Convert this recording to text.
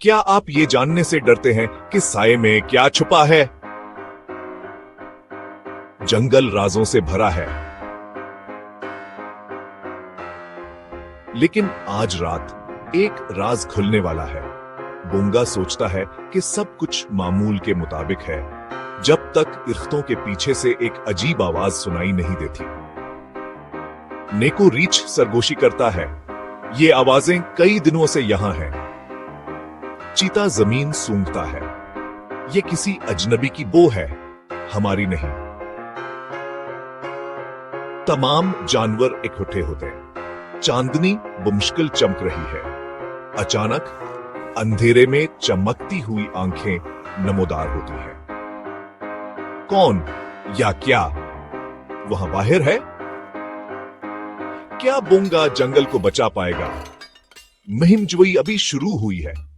क्या आप ये जानने से डरते हैं कि साए में क्या छुपा है? जंगल राजों से भरा है, लेकिन आज रात एक राज खुलने वाला है। बोंगा सोचता है कि सब कुछ मामूल के मुताबिक है, जब तक इख्तों के पीछे से एक अजीब आवाज सुनाई नहीं देती। नेको रीछ सरगोशी करता है, ये आवाजें कई दिनों से यहां हैं। चीता जमीन सूंघता है, ये किसी अजनबी की बो है, हमारी नहीं। तमाम जानवर इकट्ठे होते हैं। चांदनी बमुश्किल चमक रही है। अचानक अंधेरे में चमकती हुई आंखें नमोदार होती हैं। कौन या क्या वहां बाहर है? क्या बोंगा जंगल को बचा पाएगा? मुहिम जोई अभी शुरू हुई है।